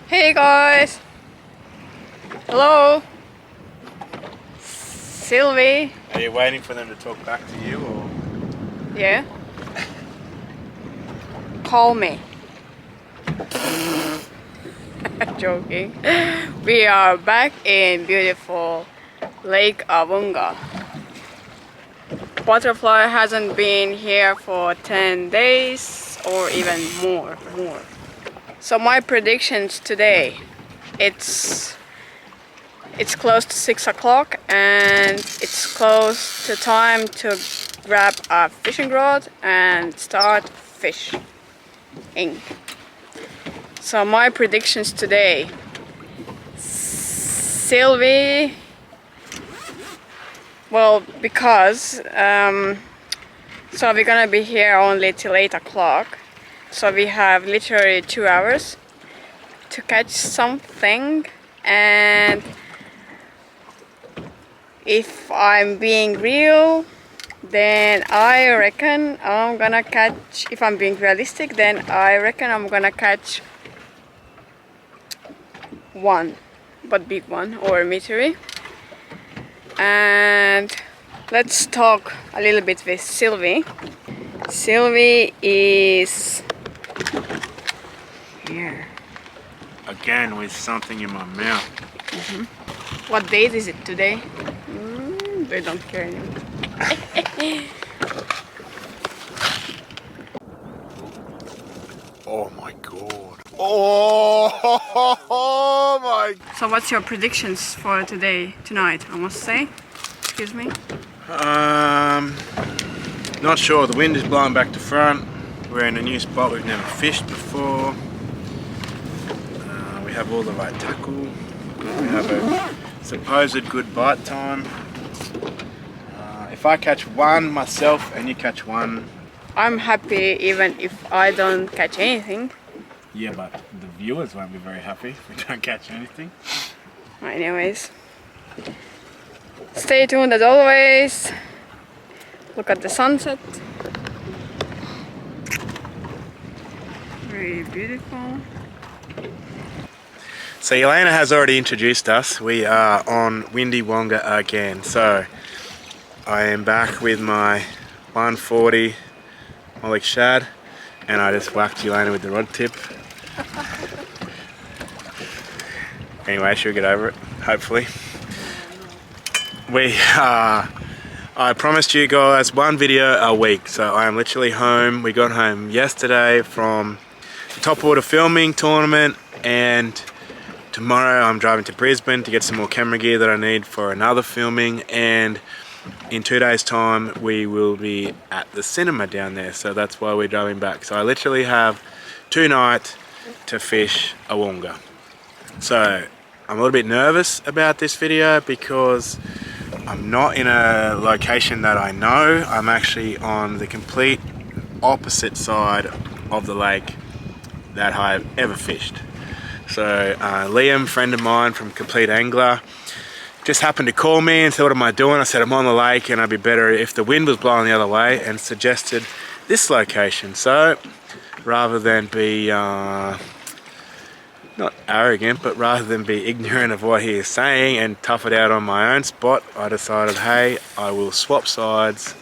Hey guys! Hello! Sylvie! Are you waiting for them to talk back to you or? Yeah? Call me. Joking. We are back in beautiful Lake Awoonga. Butterfly hasn't been here for 10 days or even more. So my predictions today, it's close to 6 o'clock and it's close to time to grab a fishing rod and start fishing. So my predictions today, Sylvie, well, because so we're gonna be here only till 8 o'clock, so we have literally 2 hours to catch something. And if I'm being real, then I reckon I'm gonna catch, if I'm being realistic, then I reckon I'm gonna catch one, but big one, or a meteorite. And let's talk a little bit with Sylvie. Sylvie is here. Again with something in my mouth. What date is it today? They don't care anymore. Oh my god. Oh my. So what's your predictions for tonight, I must say? Excuse me. Not sure. The wind is blowing back to front. We're in a new spot we've never fished before. We have all the right tackle. We have a supposed good bite time. If I catch one myself and you catch one, I'm happy even if I don't catch anything. yeah, but the viewers won't be very happy if we don't catch anything. Anyways, stay tuned as always. Look at the sunset. Very beautiful. So Elena has already introduced us. We are on Windy Wonga again. So I am back with my 140 Mollick shad, and I just whacked Elena with the rod tip. Anyway, she'll get over it, hopefully. I promised you guys one video a week, so I am literally home. We got home yesterday from the Topwater filming tournament, and tomorrow I'm driving to Brisbane to get some more camera gear that I need for another filming, and in 2 days time we will be at the cinema down there, so that's why we're driving back. So I literally have 2 nights to fish Awoonga. So I'm a little bit nervous about this video because I'm not in a location that I know. I'm actually on the complete opposite side of the lake that I've ever fished. So Liam, friend of mine from Complete Angler, just happened to call me and said, what am I doing? I said, I'm on the lake and I'd be better if the wind was blowing the other way, and suggested this location. So rather than be, not arrogant, but rather than be ignorant of what he is saying and tough it out on my own spot, I decided, hey, I will swap sides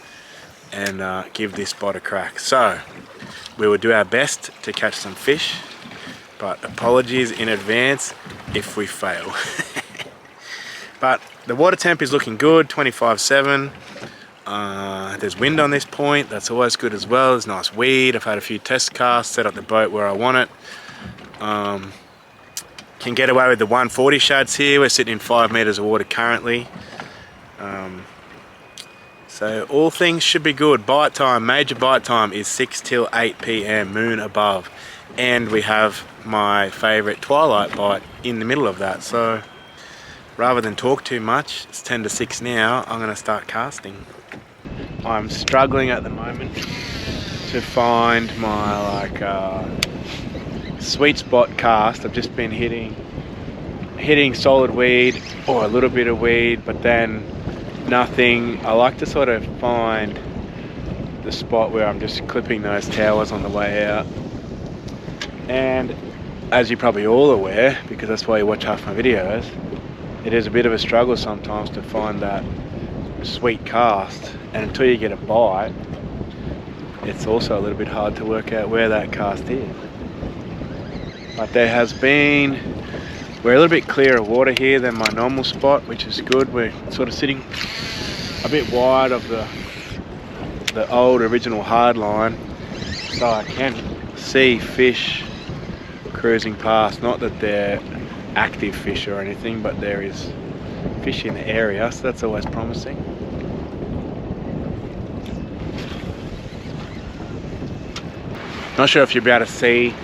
and give this spot a crack. So we will do our best to catch some fish, but apologies in advance if we fail. But the water temp is looking good, 25.7. There's wind on this point, that's always good as well. There's nice weed. I've had a few test casts, set up the boat where I want it. Can get away with the 140 shads here. We're sitting in 5 meters of water currently. So all things should be good. Bite time, major bite time is 6 till 8 p.m, moon above. And we have my favorite Twilight bite in the middle of that. So rather than talk too much, it's 10 to 6 now, I'm gonna start casting. I'm struggling at the moment to find my sweet spot cast. I've just been hitting solid weed or a little bit of weed, but then nothing. I like to sort of find the spot where I'm just clipping those towers on the way out. And as you're probably all aware, because that's why you watch half my videos, it is a bit of a struggle sometimes to find that sweet cast, and until you get a bite, it's also a little bit hard to work out where that cast is. But there has been, we're a little bit clearer of water here than my normal spot, which is good. We're sort of sitting a bit wide of the old original hard line, so I can see fish cruising past. Not that they're active fish or anything, but there is fish in the area, so that's always promising. Not sure if you'll be able to see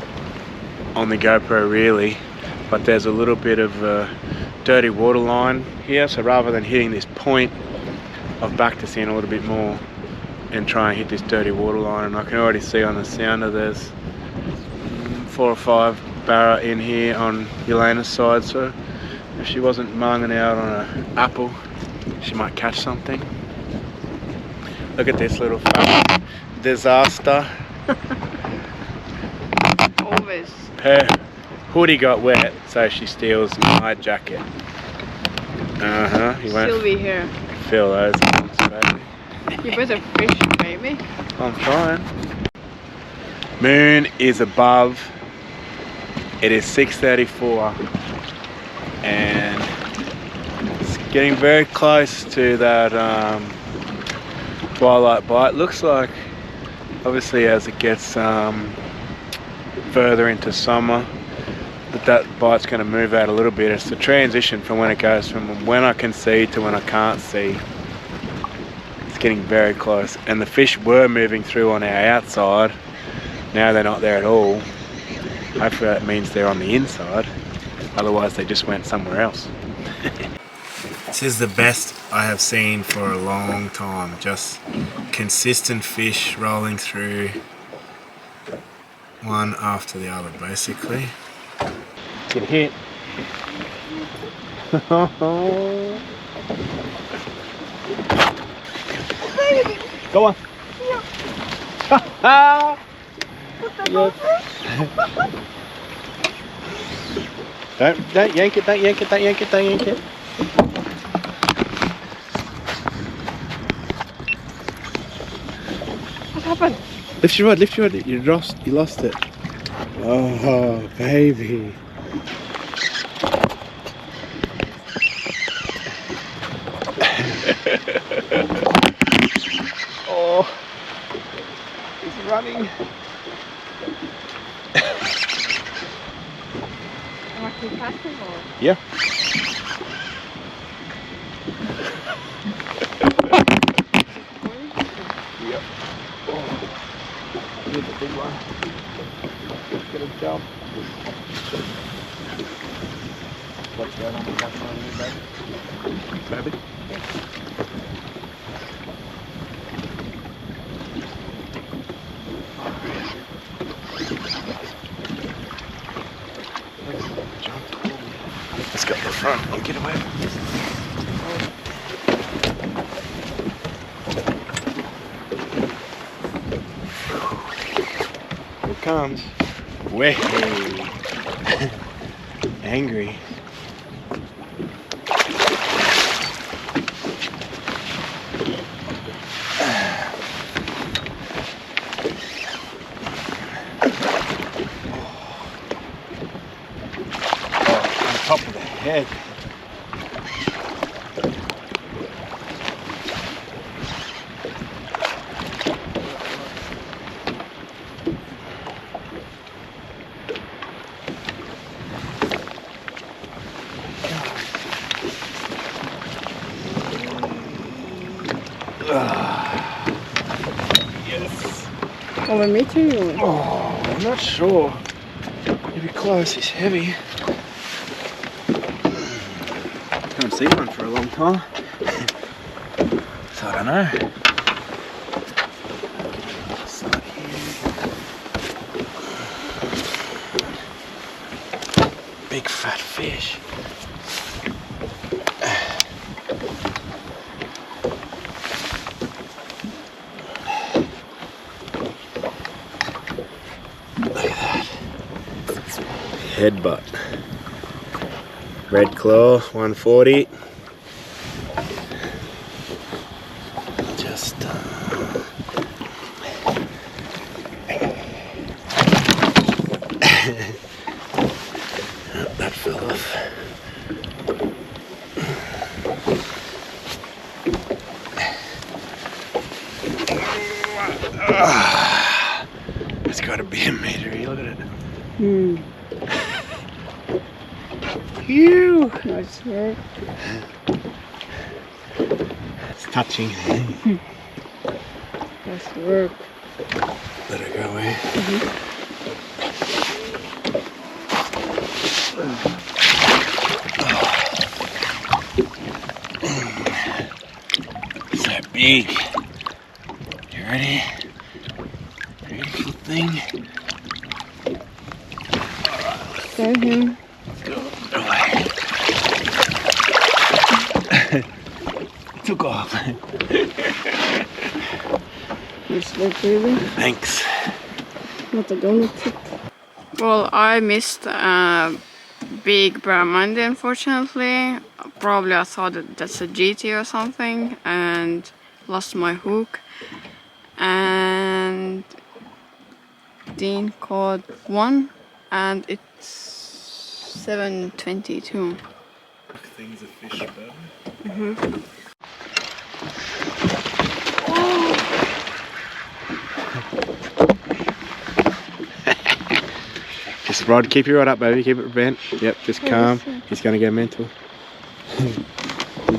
on the GoPro really, but there's a little bit of a dirty water line here, so rather than hitting this point, I've backed us in a little bit more and try and hit this dirty water line. And I can already see on the sounder there's 4 or 5 barra in here on Elena's side, so if she wasn't munging out on an apple, she might catch something. Look at this little disaster. Always. Her hoodie got wet, so she steals my jacket. You won't Sylvie here. feel those ones, baby. You better fish, baby. I'm trying. Moon is above. It is 6:34 and it's getting very close to that twilight bite. Looks like, obviously, as it gets further into summer, that bite's going to move out a little bit. It's the transition from when it goes from when I can see to when I can't see. It's getting very close, and the fish were moving through on our outside. Now they're not there at all. Hopefully that means they're on the inside, otherwise they just went somewhere else. This is the best I have seen for a long time. Just consistent fish rolling through one after the other, basically. Get a hit. Go on. Yes. Don't yank it, don't yank it, don't yank it, don't yank it. What happened? Lift your rod, lift your rod. You lost it. Oh, baby. Oh, he's running. Yeah. Yep. Oh, here's a big one. Let's get a jump. What's going on with that one, baby? Baby? Let's go to the front and get away. Here it comes. Way angry. Top of the head. Yes. Over me too. Oh, I'm not sure. Maybe close. He's heavy. Haven't seen one for a long time, so I don't know. Big fat fish. Look at that. headbutt. Red claw, 140. Just that fell off. It's gotta be a meter. Look at it. Phew! Nice work. It's touching. Nice work. Let it go away. So big. You ready? Beautiful thing. Show him. Go away. Took off. Nice work, baby. Thanks. Not a donut tip. Well, I missed big barramundi, unfortunately. Probably I thought that that's a GT or something and lost my hook. And Dean caught one and it's 7:22. Things a fish better. Just rod, keep your rod up, baby. Keep it bent. Yep, just calm. He's gonna go mental. He's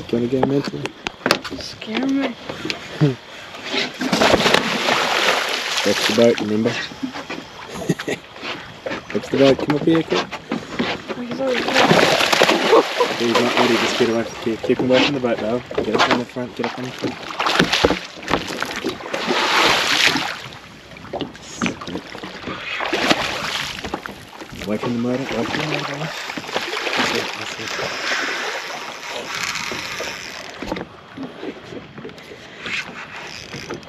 gonna go mental. Scare me. That's the boat, remember? That's the boat. Come up here, kid. He's not ready. Just get away. Keep him away from the boat, though. Get up on the front. Get up on the front. Away from the motor. Away from the motor. That's it. That's it.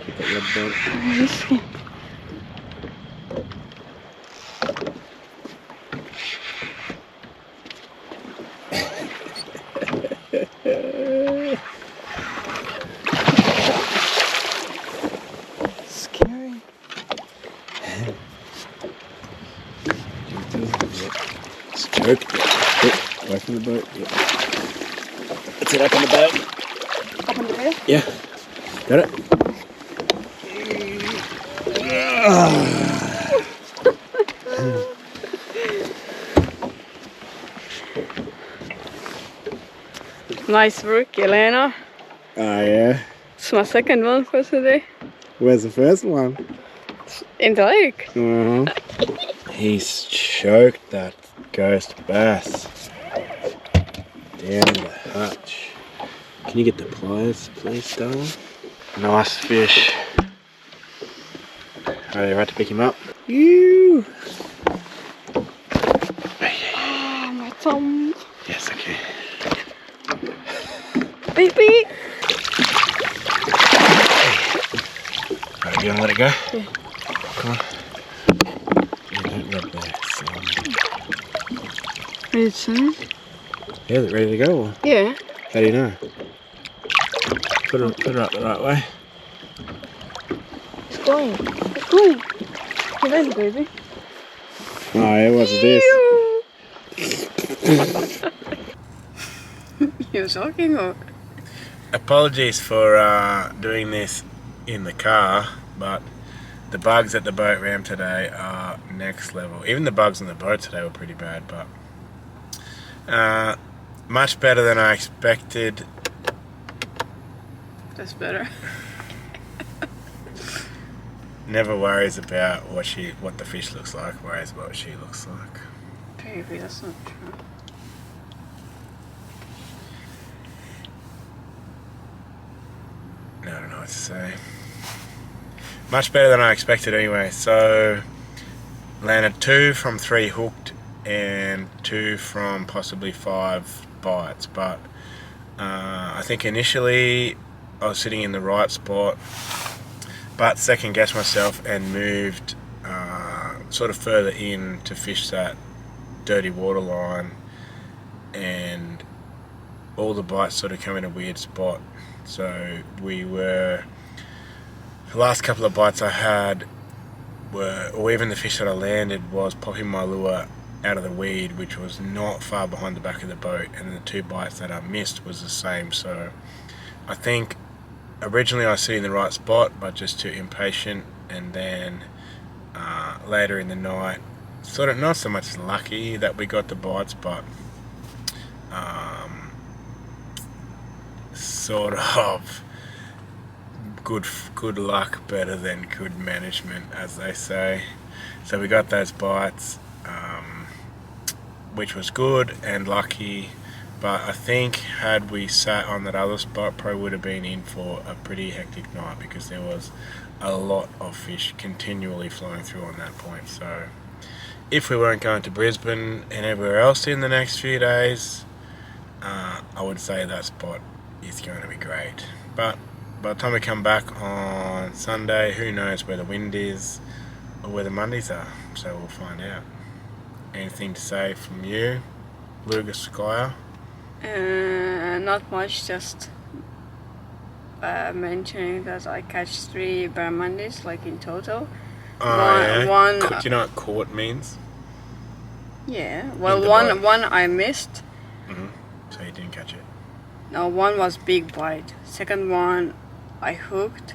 Keep that red boat. Scary. Just choke. Yep. Away from the boat. Yep. That's it, up on the boat. Up on the boat? Yeah. Got it? Nice work, Elena. Oh yeah. It's my second one for today. Where's the first one? In the lake. He's choked that ghost bass down the hatch. Can you get the pliers, please, darling? Nice fish. Are you right to pick him up? You. Oh, my thumb. Yes, okay. Baby. Alright, you wanna let it go? Yeah. Come on. Yeah, don't rub there. Ready to swim? Yeah, is it ready to go? Or? Yeah. How do you know? Put it up the right way. It's going. It's going. Get ready, baby. Oh, yeah, what's this? You joking or? Apologies for doing this in the car, but the bugs at the boat ramp today are next level. Even the bugs on the boat today were pretty bad, but much better than I expected. That's better. Never worries about what the fish looks like, worries about what she looks like. Baby, that's not true. I don't know what to say. Much better than I expected anyway. So landed 2 from 3 hooked and 2 from possibly 5 bites, but I think initially I was sitting in the right spot, but second guessed myself and moved sort of further in to fish that dirty water line, and all the bites sort of come in a weird spot. So the last couple of bites I had or even the fish that I landed was popping my lure out of the weed, which was not far behind the back of the boat, and the 2 bites that I missed was the same. So I think originally I was sitting in the right spot, but just too impatient, and then later in the night, sort of not so much lucky that we got the bites, but sort of good luck better than good management, as they say. So we got those bites, which was good and lucky, but I think had we sat on that other spot, probably would have been in for a pretty hectic night, because there was a lot of fish continually flowing through on that point. So if we weren't going to Brisbane and everywhere else in the next few days, I would say that spot is going to be great. But by the time we come back on Sunday, who knows where the wind is or where the Mondays are, so we'll find out. Anything to say from you, Lucas Skyer? Not much, just mentioning that I catch 3 barramundis, like in total. One. Do you know what caught means? Yeah, well, one I missed. So you didn't catch it? No, one was big bite. Second one I hooked.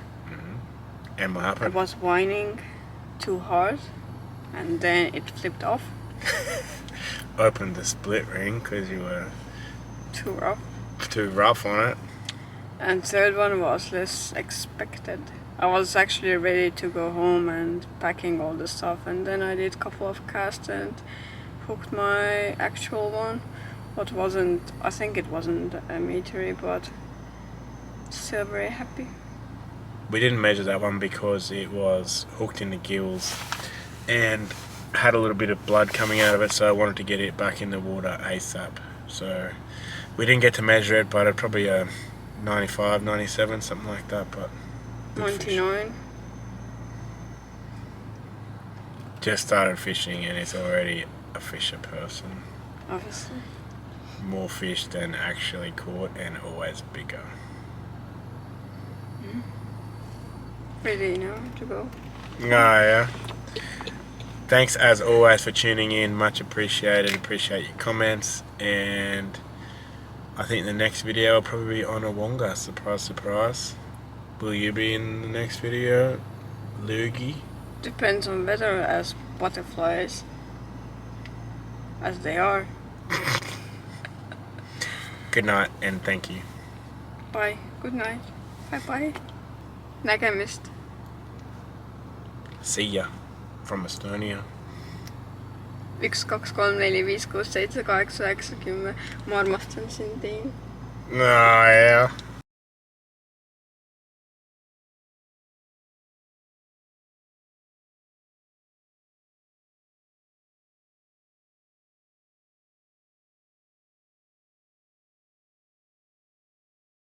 And what happened? I was whining too hard, and then it flipped off. Opened the split ring because you were Too rough on it. And third one was less expected. I was actually ready to go home and packing all the stuff, and then I did a couple of casts and hooked my actual one. What wasn't, I think it wasn't a metery, but still very happy. We didn't measure that one because it was hooked in the gills and had a little bit of blood coming out of it, so I wanted to get it back in the water ASAP. So we didn't get to measure it, but it's probably a 95, 97, something like that. But 99. Just started fishing and it's already a fisher person. Obviously. More fish than actually caught, and always bigger. Ready now to go? Oh yeah. Thanks as always for tuning in, much appreciated. Appreciate your comments, and I think the next video will probably be on Awoonga. Surprise, surprise. Will you be in the next video, Loogie? Depends on weather, as butterflies as they are. Good night and thank you. Bye. Good night. Bye bye. Like I missed. See ya from Estonia. 1, 2, 3, 4, 5, 6, 7, 8, 9, 10. Ma armastan sind, Dean. Yeah.